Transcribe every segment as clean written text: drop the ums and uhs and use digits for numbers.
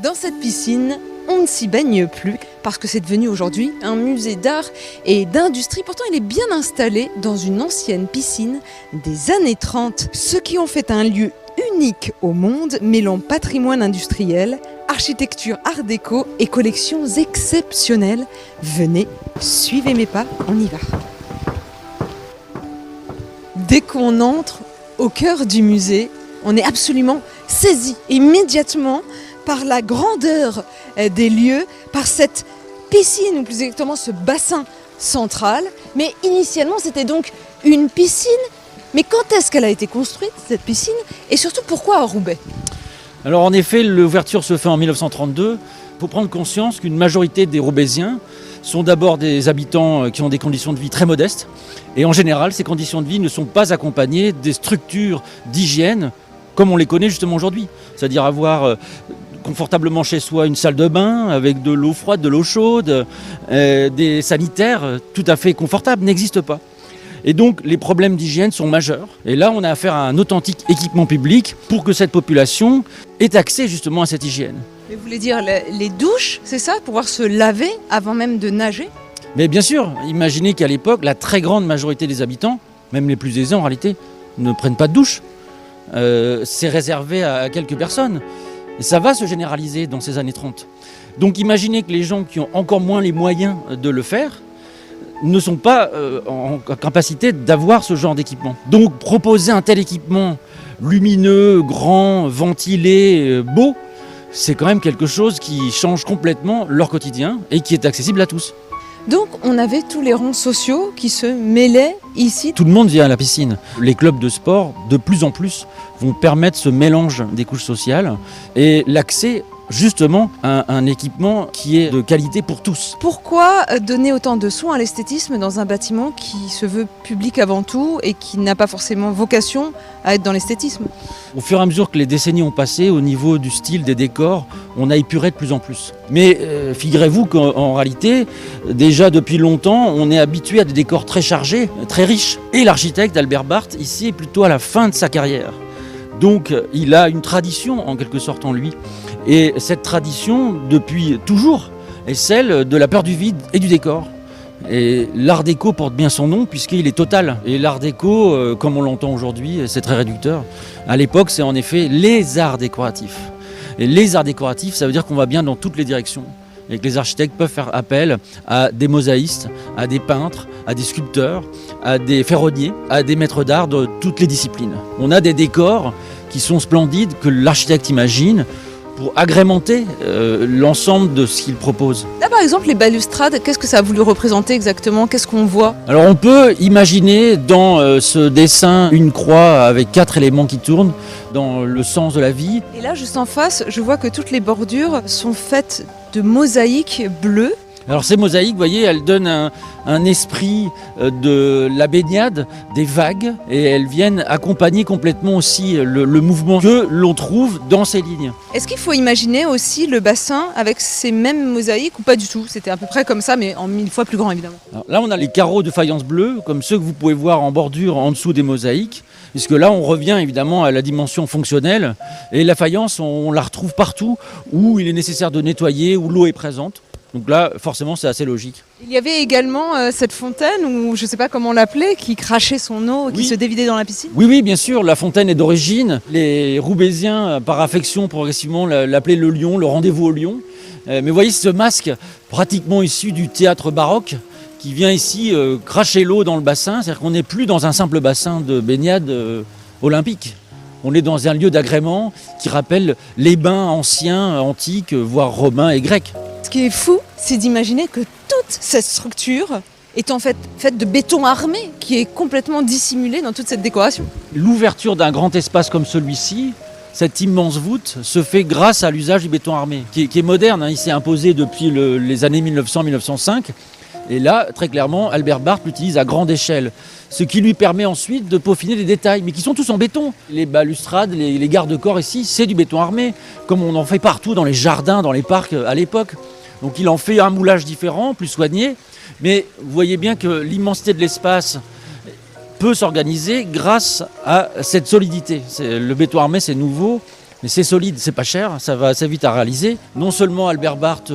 Dans cette piscine, on ne s'y baigne plus parce que c'est devenu aujourd'hui un musée d'art et d'industrie. Pourtant, il est bien installé dans une ancienne piscine des années 30. Ceux qui ont fait un lieu unique au monde, mêlant patrimoine industriel, architecture art déco et collections exceptionnelles. Venez, suivez mes pas, on y va. Dès qu'on entre au cœur du musée, on est absolument saisi immédiatement par la grandeur des lieux, par cette piscine, ou plus exactement ce bassin central. Mais initialement, c'était donc une piscine. Mais quand est-ce qu'elle a été construite, cette piscine? Et surtout, pourquoi à Roubaix? Alors en effet, l'ouverture se fait en 1932. Il faut prendre conscience qu'une majorité des Roubaisiens sont d'abord des habitants qui ont des conditions de vie très modestes. Et en général, ces conditions de vie ne sont pas accompagnées des structures d'hygiène comme on les connaît justement aujourd'hui. C'est-à-dire avoir confortablement chez soi une salle de bain avec de l'eau froide, de l'eau chaude, des sanitaires tout à fait confortables n'existent pas. Et donc les problèmes d'hygiène sont majeurs. Et là, on a affaire à un authentique équipement public pour que cette population ait accès justement à cette hygiène. Mais vous voulez dire les douches, c'est ça? Pouvoir se laver avant même de nager? Mais bien sûr, imaginez qu'à l'époque, la très grande majorité des habitants, même les plus aisés en réalité, ne prennent pas de douche. C'est réservé à quelques personnes. Et ça va se généraliser dans ces années 30. Donc imaginez que les gens qui ont encore moins les moyens de le faire ne sont pas en capacité d'avoir ce genre d'équipement. Donc proposer un tel équipement lumineux, grand, ventilé, beau, c'est quand même quelque chose qui change complètement leur quotidien et qui est accessible à tous. Donc on avait tous les rangs sociaux qui se mêlaient ici. Tout le monde vient à la piscine. Les clubs de sport, de plus en plus, vont permettre ce mélange des couches sociales et l'accès justement à un équipement qui est de qualité pour tous. Pourquoi donner autant de soin à l'esthétisme dans un bâtiment qui se veut public avant tout et qui n'a pas forcément vocation à être dans l'esthétisme? Au fur et à mesure que les décennies ont passé, au niveau du style des décors, on a épuré de plus en plus. Mais figurez-vous qu'en réalité, déjà depuis longtemps, on est habitué à des décors très chargés, très riches. Et l'architecte Albert Barth, ici, est plutôt à la fin de sa carrière. Donc il a une tradition en quelque sorte en lui. Et cette tradition, depuis toujours, est celle de la peur du vide et du décor. Et l'art déco porte bien son nom puisqu'il est total. Et l'art déco, comme on l'entend aujourd'hui, c'est très réducteur. À l'époque, c'est en effet les arts décoratifs. Et les arts décoratifs, ça veut dire qu'on va bien dans toutes les directions. Et que les architectes peuvent faire appel à des mosaïstes, à des peintres, à des sculpteurs, à des ferronniers, à des maîtres d'art de toutes les disciplines. On a des décors qui sont splendides, que l'architecte imagine, pour agrémenter l'ensemble de ce qu'il propose. Là par exemple les balustrades, qu'est-ce que ça a voulu représenter exactement? Qu'est-ce qu'on voit? Alors on peut imaginer dans ce dessin une croix avec 4 éléments qui tournent dans le sens de la vie. Et là juste en face, je vois que toutes les bordures sont faites de mosaïques bleues. Alors ces mosaïques, vous voyez, elles donnent un esprit de la baignade, des vagues, et elles viennent accompagner complètement aussi le mouvement que l'on trouve dans ces lignes. Est-ce qu'il faut imaginer aussi le bassin avec ces mêmes mosaïques ou pas du tout? C'était à peu près comme ça, mais en 1000 fois plus grand évidemment. Alors là, on a les carreaux de faïence bleue, comme ceux que vous pouvez voir en bordure en dessous des mosaïques, puisque là, on revient évidemment à la dimension fonctionnelle, et la faïence, on la retrouve partout où il est nécessaire de nettoyer, où l'eau est présente. Donc là, forcément, c'est assez logique. Il y avait également cette fontaine, ou je ne sais pas comment l'appeler, qui crachait son eau, qui se dévidait dans la piscine. Oui, bien sûr, la fontaine est d'origine. Les Roubaisiens, par affection, progressivement, l'appelaient le lion, le rendez-vous au lion. Mais vous voyez ce masque, pratiquement issu du théâtre baroque, qui vient ici cracher l'eau dans le bassin. C'est-à-dire qu'on n'est plus dans un simple bassin de baignade olympique. On est dans un lieu d'agrément qui rappelle les bains anciens, antiques, voire romains et grecs. Ce qui est fou, c'est d'imaginer que toute cette structure est en fait faite de béton armé qui est complètement dissimulé dans toute cette décoration. L'ouverture d'un grand espace comme celui-ci, cette immense voûte, se fait grâce à l'usage du béton armé, qui est moderne. Il s'est imposé depuis les années 1900-1905. Et là, très clairement, Albert Barth l'utilise à grande échelle. Ce qui lui permet ensuite de peaufiner les détails, mais qui sont tous en béton. Les balustrades, les garde-corps ici, c'est du béton armé, comme on en fait partout dans les jardins, dans les parcs à l'époque. Donc il en fait un moulage différent, plus soigné. Mais vous voyez bien que l'immensité de l'espace peut s'organiser grâce à cette solidité. Le béton armé, c'est nouveau. Mais c'est solide, c'est pas cher, ça va assez vite à réaliser. Non seulement Albert Barth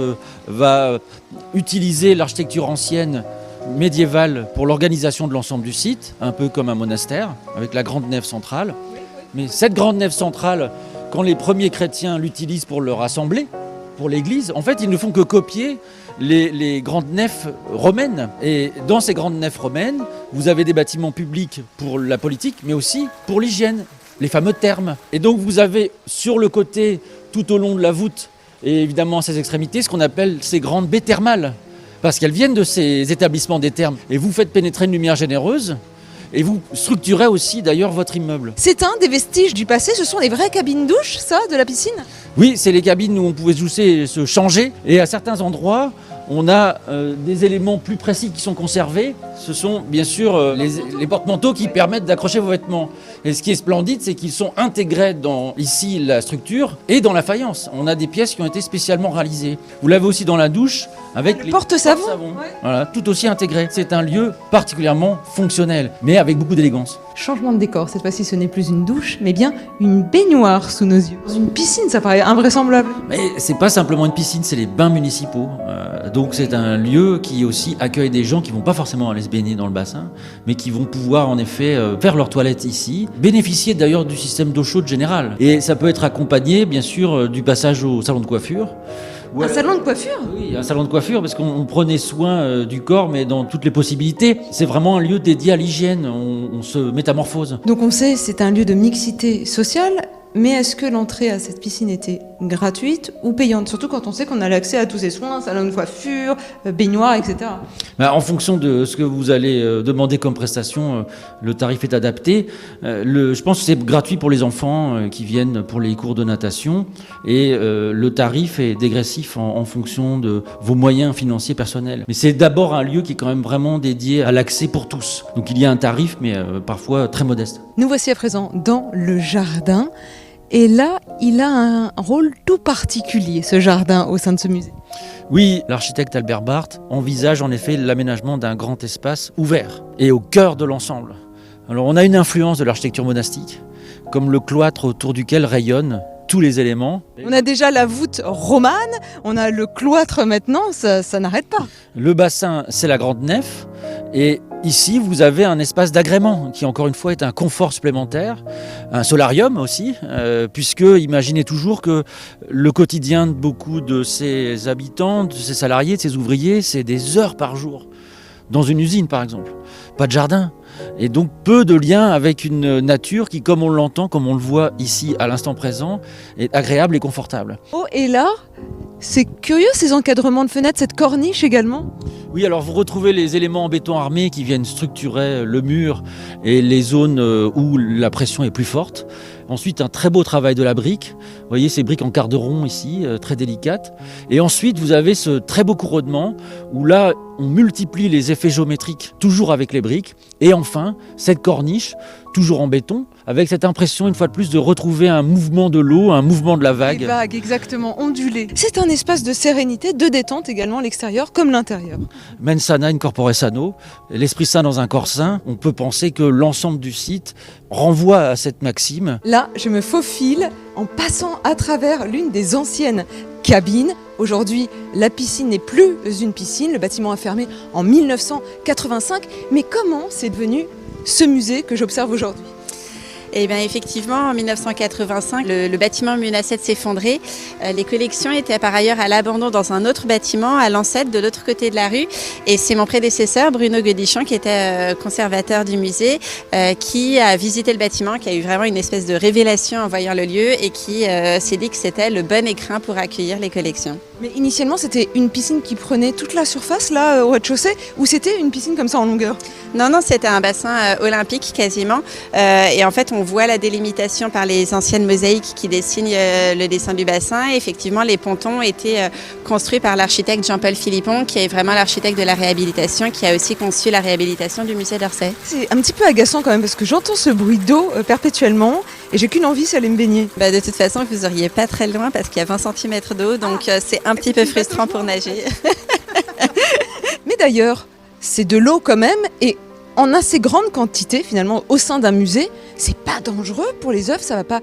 va utiliser l'architecture ancienne médiévale pour l'organisation de l'ensemble du site, un peu comme un monastère, avec la grande nef centrale. Mais cette grande nef centrale, quand les premiers chrétiens l'utilisent pour le rassembler, pour l'église, en fait, ils ne font que copier les grandes nefs romaines. Et dans ces grandes nefs romaines, vous avez des bâtiments publics pour la politique, mais aussi pour l'hygiène, les fameux thermes. Et donc vous avez sur le côté, tout au long de la voûte, et évidemment à ses extrémités, ce qu'on appelle ces grandes baies thermales, parce qu'elles viennent de ces établissements des thermes. Et vous faites pénétrer une lumière généreuse, et vous structurez aussi d'ailleurs votre immeuble. C'est un des vestiges du passé, ce sont les vraies cabines douches, ça, de la piscine? Oui, c'est les cabines où on pouvait se changer, et à certains endroits, on a des éléments plus précis qui sont conservés. Ce sont bien sûr les porte-manteaux qui permettent d'accrocher vos vêtements. Et ce qui est splendide, c'est qu'ils sont intégrés dans ici la structure et dans la faïence. On a des pièces qui ont été spécialement réalisées. Vous l'avez aussi dans la douche avec les porte-savon. Ouais. Voilà, tout aussi intégré. C'est un lieu particulièrement fonctionnel, mais avec beaucoup d'élégance. Changement de décor, cette fois-ci ce n'est plus une douche, mais bien une baignoire sous nos yeux. Une piscine, ça paraît invraisemblable. Mais c'est pas simplement une piscine, c'est les bains municipaux. Donc c'est un lieu qui aussi accueille des gens qui vont pas forcément aller se baigner dans le bassin, mais qui vont pouvoir en effet faire leur toilette ici, bénéficier d'ailleurs du système d'eau chaude général. Et ça peut être accompagné bien sûr du passage au salon de coiffure. Un salon de coiffure? Oui, un salon de coiffure, parce qu'on prenait soin du corps, mais dans toutes les possibilités. C'est vraiment un lieu dédié à l'hygiène, on se métamorphose. Donc on sait, c'est un lieu de mixité sociale, mais est-ce que l'entrée à cette piscine était gratuite ou payante? Surtout quand on sait qu'on a l'accès à tous ces soins, salon de coiffure, baignoire, etc. En fonction de ce que vous allez demander comme prestation, le tarif est adapté. Je pense que c'est gratuit pour les enfants qui viennent pour les cours de natation, et le tarif est dégressif en fonction de vos moyens financiers personnels. Mais c'est d'abord un lieu qui est quand même vraiment dédié à l'accès pour tous. Donc il y a un tarif, mais parfois très modeste. Nous voici à présent dans le jardin. Et là, il a un rôle tout particulier, ce jardin, au sein de ce musée. Oui, l'architecte Albert Barth envisage en effet l'aménagement d'un grand espace ouvert et au cœur de l'ensemble. Alors on a une influence de l'architecture monastique, comme le cloître autour duquel rayonnent tous les éléments. On a déjà la voûte romane, on a le cloître maintenant, ça n'arrête pas. Le bassin, c'est la grande nef, et ici vous avez un espace d'agrément qui encore une fois est un confort supplémentaire, un solarium aussi, puisque imaginez toujours que le quotidien de beaucoup de ces habitants, de ces salariés, de ces ouvriers, c'est des heures par jour. Dans une usine par exemple, pas de jardin. Et donc peu de lien avec une nature qui, comme on l'entend, comme on le voit ici à l'instant présent, est agréable et confortable. Oh, et là, c'est curieux ces encadrements de fenêtres, cette corniche également. Oui, alors vous retrouvez les éléments en béton armé qui viennent structurer le mur et les zones où la pression est plus forte. Ensuite, un très beau travail de la brique. Vous voyez ces briques en quart de rond ici, très délicates. Et ensuite, vous avez ce très beau couronnement où là, on multiplie les effets géométriques, toujours avec les briques. Et enfin, cette corniche, toujours en béton, avec cette impression, une fois de plus, de retrouver un mouvement de l'eau, un mouvement de la vague. Les vagues, exactement, ondulées. C'est un espace de sérénité, de détente également, l'extérieur comme l'intérieur. Mens sana in corpore sano, l'esprit sain dans un corps sain. On peut penser que l'ensemble du site renvoie à cette maxime. Là, je me faufile en passant à travers l'une des anciennes cabines. Aujourd'hui, la piscine n'est plus une piscine, le bâtiment a fermé en 1985. Mais comment c'est devenu ce musée que j'observe aujourd'hui ? Eh bien, effectivement, en 1985, le bâtiment menaçait de s'effondrer. Les collections étaient par ailleurs à l'abandon dans un autre bâtiment, à Lancette, de l'autre côté de la rue. Et c'est mon prédécesseur, Bruno Godichon, qui était conservateur du musée, qui a visité le bâtiment, qui a eu vraiment une espèce de révélation en voyant le lieu et qui s'est dit que c'était le bon écrin pour accueillir les collections. Mais initialement, c'était une piscine qui prenait toute la surface, là, au rez-de-chaussée, ou c'était une piscine comme ça en longueur ? Non, c'était un bassin olympique quasiment. Et en fait, on voit la délimitation par les anciennes mosaïques qui dessinent le dessin du bassin. Et effectivement, les pontons étaient construits par l'architecte Jean-Paul Philippon, qui est vraiment l'architecte de la réhabilitation, qui a aussi conçu la réhabilitation du musée d'Orsay. C'est un petit peu agaçant quand même, parce que j'entends ce bruit d'eau perpétuellement, et j'ai qu'une envie, c'est aller me baigner. De toute façon, vous n'auriez pas très loin, parce qu'il y a 20 cm d'eau, donc c'est un petit peu frustrant pour nager. Mais d'ailleurs, c'est de l'eau quand même, et en assez grande quantité finalement au sein d'un musée, c'est pas dangereux pour les œufs, ça va pas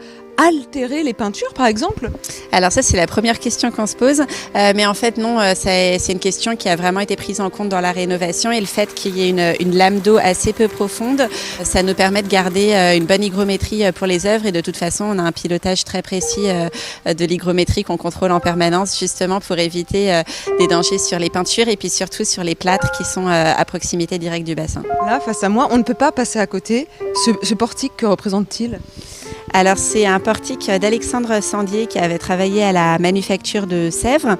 altérer les peintures, par exemple ? Alors ça, c'est la première question qu'on se pose. Mais en fait, non, c'est une question qui a vraiment été prise en compte dans la rénovation. Et le fait qu'il y ait une lame d'eau assez peu profonde, ça nous permet de garder une bonne hygrométrie pour les œuvres. Et de toute façon, on a un pilotage très précis de l'hygrométrie qu'on contrôle en permanence, justement pour éviter des dangers sur les peintures et puis surtout sur les plâtres qui sont à proximité directe du bassin. Là, face à moi, on ne peut pas passer à côté. Ce portique, que représente-t-il ? Alors c'est un portique d'Alexandre Sandier qui avait travaillé à la manufacture de Sèvres.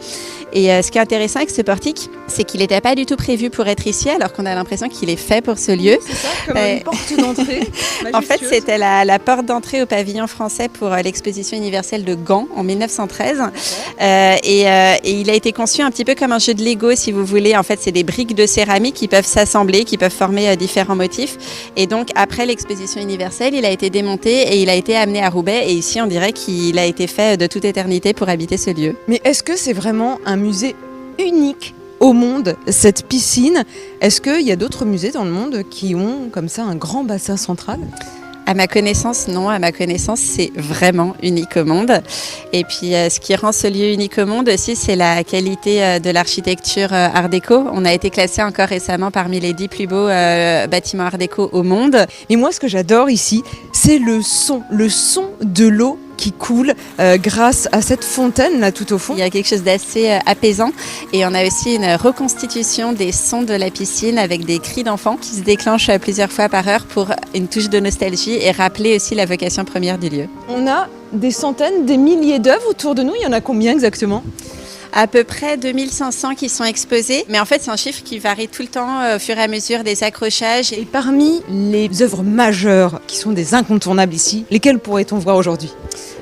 Et ce qui est intéressant avec ce portique, c'est qu'il n'était pas du tout prévu pour être ici, alors qu'on a l'impression qu'il est fait pour ce lieu. C'est ça, comme une porte d'entrée. En fait, c'était la porte d'entrée au pavillon français pour l'exposition universelle de Gand en 1913. Et il a été conçu un petit peu comme un jeu de Lego, si vous voulez. En fait, c'est des briques de céramique qui peuvent s'assembler, qui peuvent former différents motifs. Et donc, après l'exposition universelle, il a été démonté et il a été amené à Roubaix. Et ici, on dirait qu'il a été fait de toute éternité pour habiter ce lieu. Mais est-ce que c'est vraiment un musée unique au monde, cette piscine ? Est-ce qu'il y a d'autres musées dans le monde qui ont comme ça un grand bassin central ? À ma connaissance, non. À ma connaissance, c'est vraiment unique au monde. Et puis, ce qui rend ce lieu unique au monde aussi, c'est la qualité de l'architecture art déco. On a été classé encore récemment parmi les 10 plus beaux bâtiments art déco au monde. Et moi, ce que j'adore ici, c'est le son de l'eau qui coule grâce à cette fontaine là tout au fond. Il y a quelque chose d'assez apaisant et on a aussi une reconstitution des sons de la piscine avec des cris d'enfants qui se déclenchent plusieurs fois par heure pour une touche de nostalgie et rappeler aussi la vocation première du lieu. On a des centaines, des milliers d'œuvres autour de nous. Il y en a combien exactement ? À peu près 2500 qui sont exposés, mais en fait c'est un chiffre qui varie tout le temps au fur et à mesure des accrochages. Et parmi les œuvres majeures qui sont des incontournables ici, lesquelles pourrait-on voir aujourd'hui ?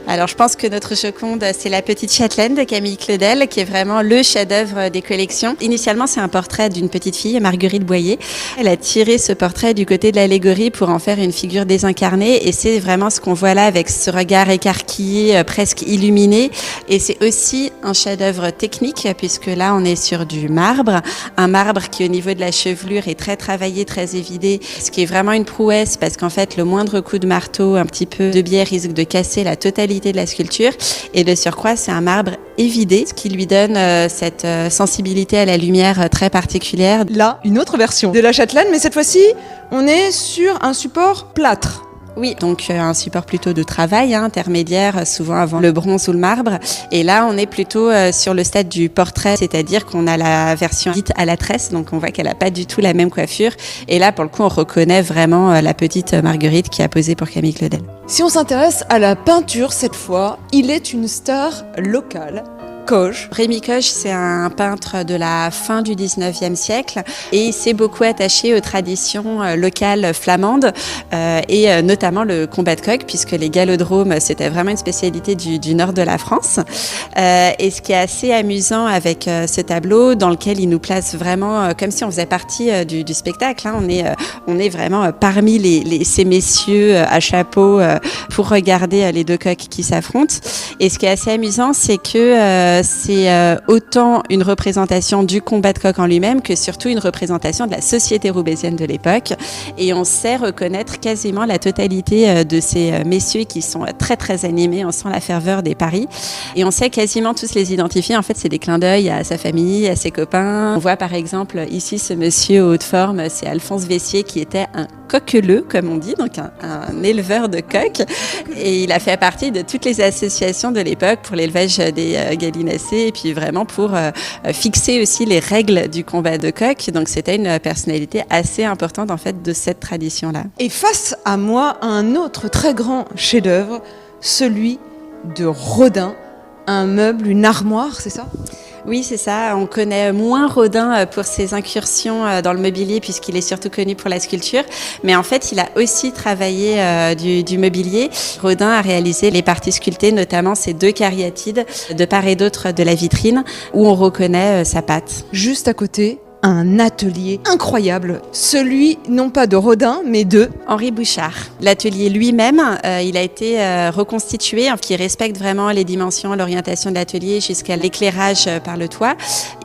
Alors je pense que notre Joconde, c'est la petite châtelaine de Camille Claudel, qui est vraiment le chef-d'œuvre des collections. Initialement, c'est un portrait d'une petite fille, Marguerite Boyer. Elle a tiré ce portrait du côté de l'allégorie pour en faire une figure désincarnée, et c'est vraiment ce qu'on voit là avec ce regard écarquillé, presque illuminé. Et c'est aussi un chef-d'œuvre technique, puisque là, on est sur du marbre, un marbre qui, au niveau de la chevelure, est très travaillé, très évidé, ce qui est vraiment une prouesse, parce qu'en fait, le moindre coup de marteau, un petit peu de biais, risque de casser la totalité de la sculpture. Et de surcroît, c'est un marbre évidé, ce qui lui donne cette sensibilité à la lumière très particulière. Là, une autre version de la châtelaine, mais cette fois-ci, on est sur un support plâtre. Oui, donc un support plutôt de travail, intermédiaire, souvent avant le bronze ou le marbre. Et là, on est plutôt sur le stade du portrait, c'est-à-dire qu'on a la version dite à la tresse, donc on voit qu'elle n'a pas du tout la même coiffure. Et là, pour le coup, on reconnaît vraiment la petite Marguerite qui a posé pour Camille Claudel. Si on s'intéresse à la peinture cette fois, il est une star locale. Coge. Rémi Coge, c'est un peintre de la fin du 19e siècle et il s'est beaucoup attaché aux traditions locales flamandes et notamment le combat de coq, puisque les galodromes, c'était vraiment une spécialité du nord de la France. Et ce qui est assez amusant avec ce tableau, dans lequel il nous place vraiment comme si on faisait partie du spectacle. On est vraiment parmi ces messieurs à chapeau pour regarder les deux coqs qui s'affrontent. Et ce qui est assez amusant, c'est que c'est autant une représentation du combat de coq en lui-même que surtout une représentation de la société roubaisienne de l'époque. Et on sait reconnaître quasiment la totalité de ces messieurs qui sont très très animés. On sent la ferveur des paris. Et on sait quasiment tous les identifier. En fait, c'est des clins d'œil à sa famille, à ses copains. On voit par exemple ici ce monsieur haut de forme, c'est Alphonse Vessier qui était un coqueleux, comme on dit, donc un éleveur de coqs. Et il a fait partie de toutes les associations de l'époque pour l'élevage des gallinacés et puis vraiment pour fixer aussi les règles du combat de coq. Donc c'était une personnalité assez importante en fait de cette tradition-là. Et face à moi, un autre très grand chef-d'œuvre, celui de Rodin, un meuble, une armoire, c'est ça ? Oui, c'est ça. On connaît moins Rodin pour ses incursions dans le mobilier puisqu'il est surtout connu pour la sculpture. Mais en fait, il a aussi travaillé du mobilier. Rodin a réalisé les parties sculptées, notamment ces deux cariatides de part et d'autre de la vitrine où on reconnaît sa patte. Juste à côté, un atelier incroyable, celui non pas de Rodin, mais de... Henri Bouchard. L'atelier lui-même, il a été reconstitué, qui respecte vraiment les dimensions, l'orientation de l'atelier jusqu'à l'éclairage par le toit.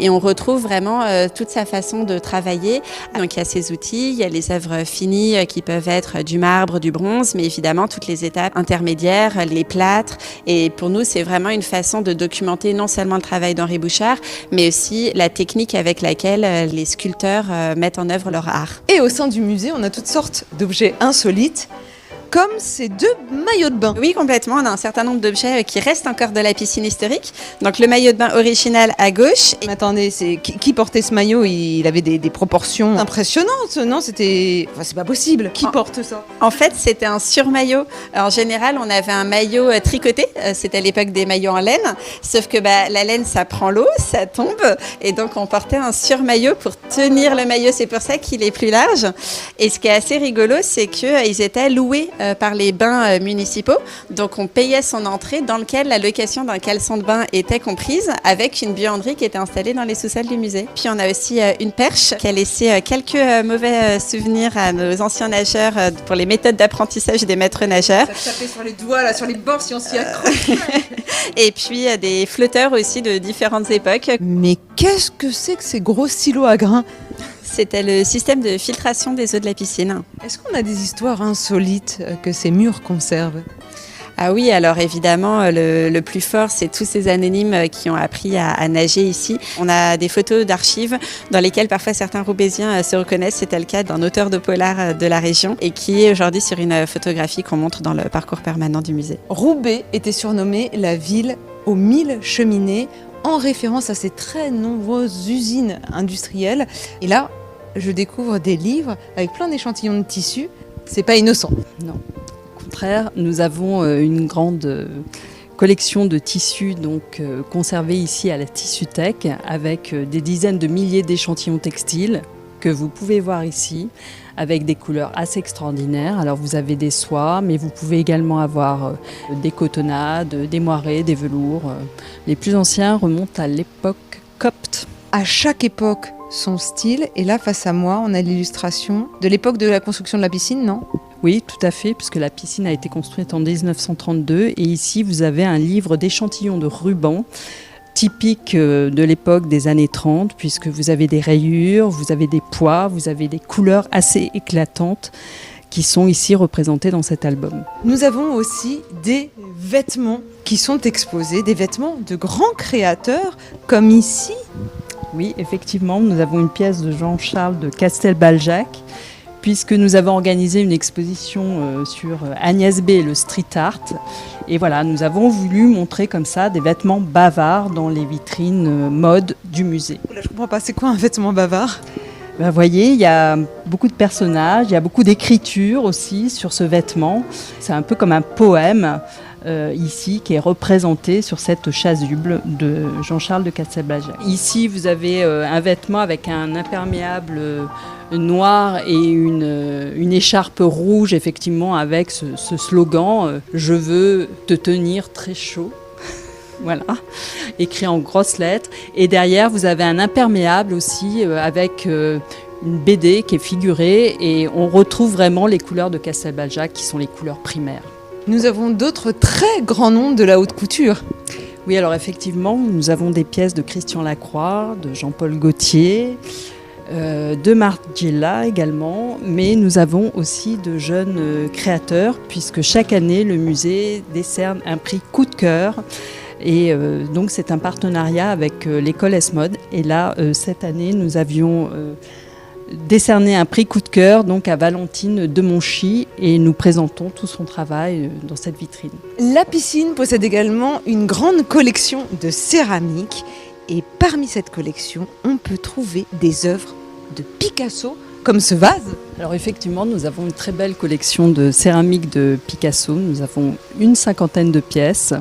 Et on retrouve vraiment toute sa façon de travailler. Donc il y a ses outils, il y a les œuvres finies qui peuvent être du marbre, du bronze, mais évidemment toutes les étapes intermédiaires, les plâtres. Et pour nous, c'est vraiment une façon de documenter non seulement le travail d'Henri Bouchard, mais aussi la technique avec laquelle les sculpteurs mettent en œuvre leur art. Et au sein du musée, on a toutes sortes d'objets insolites, comme ces 2 maillots de bain. Oui, complètement. On a un certain nombre d'objets qui restent encore de la piscine historique. Donc le maillot de bain original à gauche. Mais attendez, c'est qui portait ce maillot? Il avait des proportions impressionnantes, non? C'était... Enfin, c'est pas possible. Qui porte ça? En fait, c'était un surmaillot. En général, on avait un maillot tricoté. C'était à l'époque des maillots en laine. Sauf que la laine, ça prend l'eau, ça tombe. Et donc, on portait un surmaillot pour tenir le maillot. C'est pour ça qu'il est plus large. Et ce qui est assez rigolo, c'est qu'ils étaient loués par les bains municipaux. Donc on payait son entrée dans lequel la location d'un caleçon de bain était comprise avec une buanderie qui était installée dans les sous-sols du musée. Puis on a aussi une perche qui a laissé quelques mauvais souvenirs à nos anciens nageurs pour les méthodes d'apprentissage des maîtres nageurs. Ça tapait sur les doigts, là, sur les bords si on s'y accroche. Et puis des flotteurs aussi de différentes époques. Mais qu'est-ce que c'est que ces gros silos à grains? C'était le système de filtration des eaux de la piscine. Est-ce qu'on a des histoires insolites que ces murs conservent? Ah oui, alors évidemment, le plus fort, c'est tous ces anonymes qui ont appris à nager ici. On a des photos d'archives dans lesquelles parfois certains Roubaisiens se reconnaissent. C'était le cas d'un auteur de polar de la région et qui est aujourd'hui sur une photographie qu'on montre dans le parcours permanent du musée. Roubaix était surnommée la ville aux 1000 cheminées en référence à ces très nombreuses usines industrielles. Et là, je découvre des livres avec plein d'échantillons de tissus. C'est pas innocent. Non. Au contraire, nous avons une grande collection de tissus conservés ici à la Tissuthèque avec des dizaines de milliers d'échantillons textiles que vous pouvez voir ici avec des couleurs assez extraordinaires. Alors vous avez des soies, mais vous pouvez également avoir des cotonnades, des moirés, des velours. Les plus anciens remontent à l'époque copte. À chaque époque, son style. Et là, face à moi, on a l'illustration de l'époque de la construction de la piscine, non? Oui, tout à fait, puisque la piscine a été construite en 1932. Et ici, vous avez un livre d'échantillons de rubans typique de l'époque des années 30, puisque vous avez des rayures, vous avez des pois, vous avez des couleurs assez éclatantes qui sont ici représentées dans cet album. Nous avons aussi des vêtements qui sont exposés, des vêtements de grands créateurs, comme ici. Oui, effectivement, nous avons une pièce de Jean-Charles de Castelbaljac, puisque nous avons organisé une exposition sur Agnès B et le street art. Et voilà, nous avons voulu montrer comme ça des vêtements bavards dans les vitrines mode du musée. Là, je comprends pas, c'est quoi un vêtement bavard? Vous voyez, il y a beaucoup de personnages, il y a beaucoup d'écriture aussi sur ce vêtement. C'est un peu comme un poème ici qui est représenté sur cette chasuble de Jean-Charles de Castelbaljac. Ici, vous avez un vêtement avec un imperméable noir et une écharpe rouge, effectivement, avec ce slogan « Je veux te tenir très chaud ». Voilà, écrit en grosses lettres. Et derrière, vous avez un imperméable aussi avec une BD qui est figurée. Et on retrouve vraiment les couleurs de Castelbaljac qui sont les couleurs primaires. Nous avons d'autres très grands noms de la haute couture. Oui, alors effectivement, nous avons des pièces de Christian Lacroix, de Jean-Paul Gaultier, de Margiela également, mais nous avons aussi de jeunes créateurs, puisque chaque année, le musée décerne un prix coup de cœur. Et donc c'est un partenariat avec l'école S-Mode. Et là, cette année, nous avions décerné un prix coup de cœur donc à Valentine Demonchy et nous présentons tout son travail dans cette vitrine. La piscine possède également une grande collection de céramique. Et parmi cette collection, on peut trouver des œuvres de Picasso, comme ce vase. Alors effectivement, nous avons une très belle collection de céramique de Picasso. Nous avons une 50aine de pièces,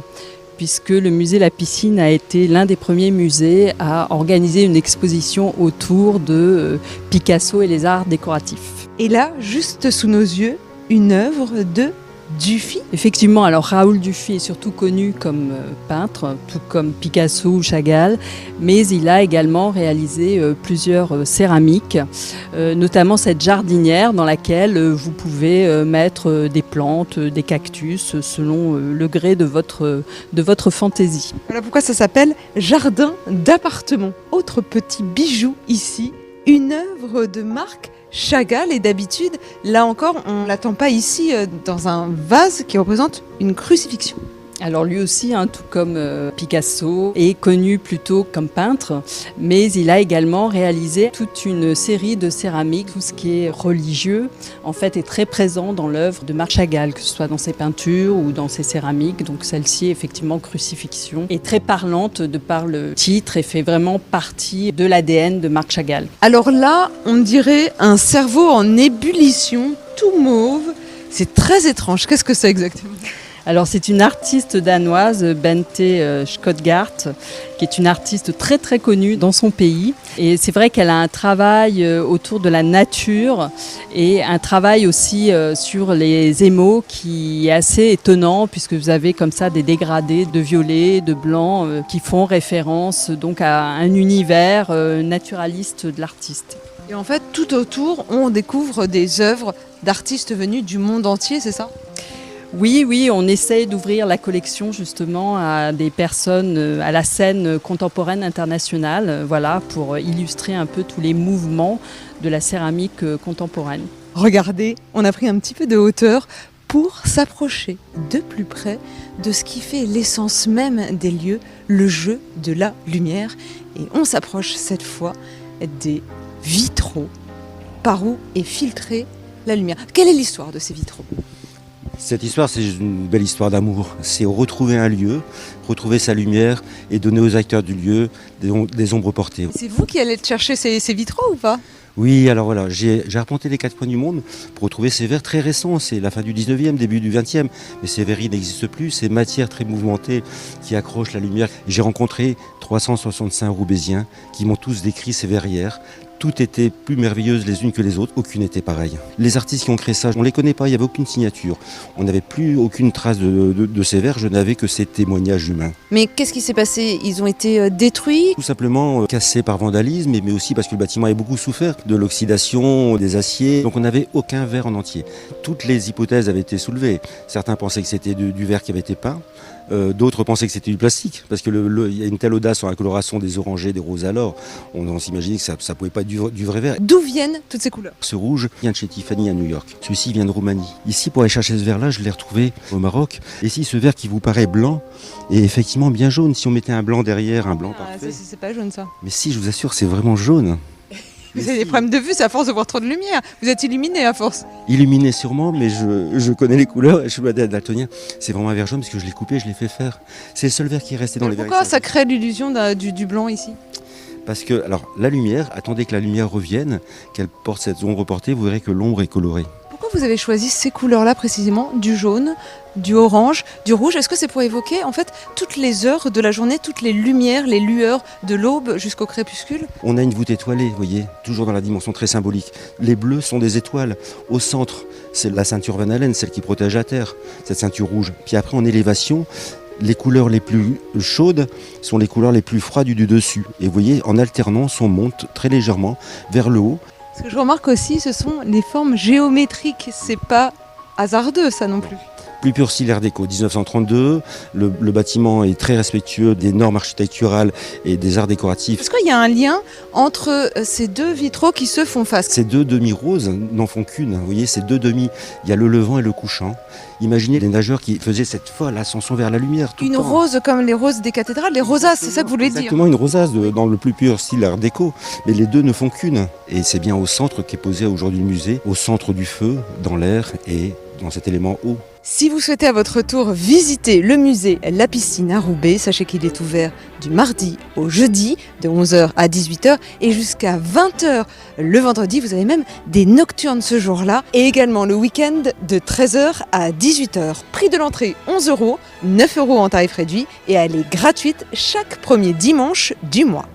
puisque le musée La Piscine a été l'un des premiers musées à organiser une exposition autour de Picasso et les arts décoratifs. Et là, juste sous nos yeux, une œuvre de Dufy. Effectivement, alors Raoul Dufy est surtout connu comme peintre, tout comme Picasso ou Chagall, mais il a également réalisé plusieurs céramiques, notamment cette jardinière dans laquelle vous pouvez mettre des plantes, des cactus, selon le gré de votre fantaisie. Voilà pourquoi ça s'appelle jardin d'appartement. Autre petit bijou ici, une œuvre de Marc Chagall, et d'habitude, là encore, on ne l'attend pas ici dans un vase qui représente une crucifixion. Alors lui aussi, tout comme Picasso, est connu plutôt comme peintre, mais il a également réalisé toute une série de céramiques. Tout ce qui est religieux, en fait, est très présent dans l'œuvre de Marc Chagall, que ce soit dans ses peintures ou dans ses céramiques. Donc celle-ci, effectivement, Crucifixion, est très parlante de par le titre et fait vraiment partie de l'ADN de Marc Chagall. Alors là, on dirait un cerveau en ébullition, tout mauve. C'est très étrange. Qu'est-ce que c'est exactement ? Alors c'est une artiste danoise, Bente Skodgaard, qui est une artiste très très connue dans son pays. Et c'est vrai qu'elle a un travail autour de la nature et un travail aussi sur les émaux qui est assez étonnant, puisque vous avez comme ça des dégradés de violet, de blanc qui font référence donc à un univers naturaliste de l'artiste. Et en fait, tout autour, on découvre des œuvres d'artistes venus du monde entier, c'est ça ? Oui, on essaye d'ouvrir la collection justement à des personnes, à la scène contemporaine internationale, voilà, pour illustrer un peu tous les mouvements de la céramique contemporaine. Regardez, on a pris un petit peu de hauteur pour s'approcher de plus près de ce qui fait l'essence même des lieux, le jeu de la lumière. Et on s'approche cette fois des vitraux, par où est filtrée la lumière. Quelle est l'histoire de ces vitraux ? Cette histoire, c'est une belle histoire d'amour. C'est retrouver un lieu, retrouver sa lumière et donner aux acteurs du lieu des ombres portées. C'est vous qui allez chercher ces vitraux ou pas ? Oui, alors voilà, j'ai arpenté les 4 coins du monde pour retrouver ces verres très récents. C'est la fin du 19e, début du 20e. Mais ces verreries n'existent plus. Ces matières très mouvementées qui accrochent la lumière. J'ai rencontré 365 Roubaisiens qui m'ont tous décrit ces verrières. Toutes étaient plus merveilleuses les unes que les autres, aucune n'était pareille. Les artistes qui ont créé ça, on ne les connaît pas, il n'y avait aucune signature. On n'avait plus aucune trace de ces verres, je n'avais que ces témoignages humains. Mais qu'est-ce qui s'est passé ? Ils ont été détruits ? Tout simplement cassés par vandalisme, mais aussi parce que le bâtiment avait beaucoup souffert de l'oxydation, des aciers. Donc on n'avait aucun verre en entier. Toutes les hypothèses avaient été soulevées. Certains pensaient que c'était du verre qui avait été peint. D'autres pensaient que c'était du plastique, parce qu'il y a une telle audace sur la coloration des orangés, des roses à l'or. On s'imaginait que ça ne pouvait pas être du vrai verre. D'où viennent toutes ces couleurs ? Ce rouge vient de chez Tiffany à New York. Celui-ci vient de Roumanie. Ici, pour aller chercher ce verre-là, je l'ai retrouvé au Maroc. Et ici, ce verre qui vous paraît blanc est effectivement bien jaune. Si on mettait un blanc derrière, un blanc parfait. C'est pas jaune ça. Mais si, je vous assure, c'est vraiment jaune. Vous avez des problèmes de vue, c'est à force de voir trop de lumière. Vous êtes illuminé à force. Illuminé sûrement, mais je connais les couleurs. Je suis daltonien. C'est vraiment un verre jaune parce que je l'ai coupé, je l'ai fait faire. C'est le seul verre qui est resté dans les verres. Pourquoi ça crée l'illusion du blanc ici ? Parce que, alors, la lumière, attendez que la lumière revienne, qu'elle porte cette ombre portée, vous verrez que l'ombre est colorée. Pourquoi vous avez choisi ces couleurs-là précisément, du jaune, du orange, du rouge ? Est-ce que c'est pour évoquer en fait toutes les heures de la journée, toutes les lumières, les lueurs de l'aube jusqu'au crépuscule ? On a une voûte étoilée, vous voyez, toujours dans la dimension très symbolique. Les bleus sont des étoiles. Au centre, c'est la ceinture Van Allen, celle qui protège la Terre, cette ceinture rouge. Puis après, en élévation, les couleurs les plus chaudes sont les couleurs les plus froides du dessus. Et vous voyez, en alternance, on monte très légèrement vers le haut. Ce que je remarque aussi, ce sont les formes géométriques. C'est pas hasardeux ça non plus. Plus pur style Art déco, 1932, le bâtiment est très respectueux des normes architecturales et des arts décoratifs. Est-ce qu'il y a un lien entre ces deux vitraux qui se font face ? Ces deux demi-roses n'en font qu'une, vous voyez, ces deux demi, il y a le levant et le couchant. Imaginez les nageurs qui faisaient cette folle ascension vers la lumière tout le temps. Une rose comme les roses des cathédrales, les rosaces, c'est ça que vous voulez dire ? Exactement, une rosace dans le plus pur style Art déco, mais les deux ne font qu'une. Et c'est bien au centre qu'est posé aujourd'hui le musée, au centre du feu, dans l'air et dans cet élément eau. Si vous souhaitez à votre tour visiter le musée La Piscine à Roubaix, sachez qu'il est ouvert du mardi au jeudi, de 11h à 18h et jusqu'à 20h le vendredi. Vous avez même des nocturnes ce jour-là et également le week-end de 13h à 18h. Prix de l'entrée 11 €, 9 € en tarif réduit et elle est gratuite chaque premier dimanche du mois.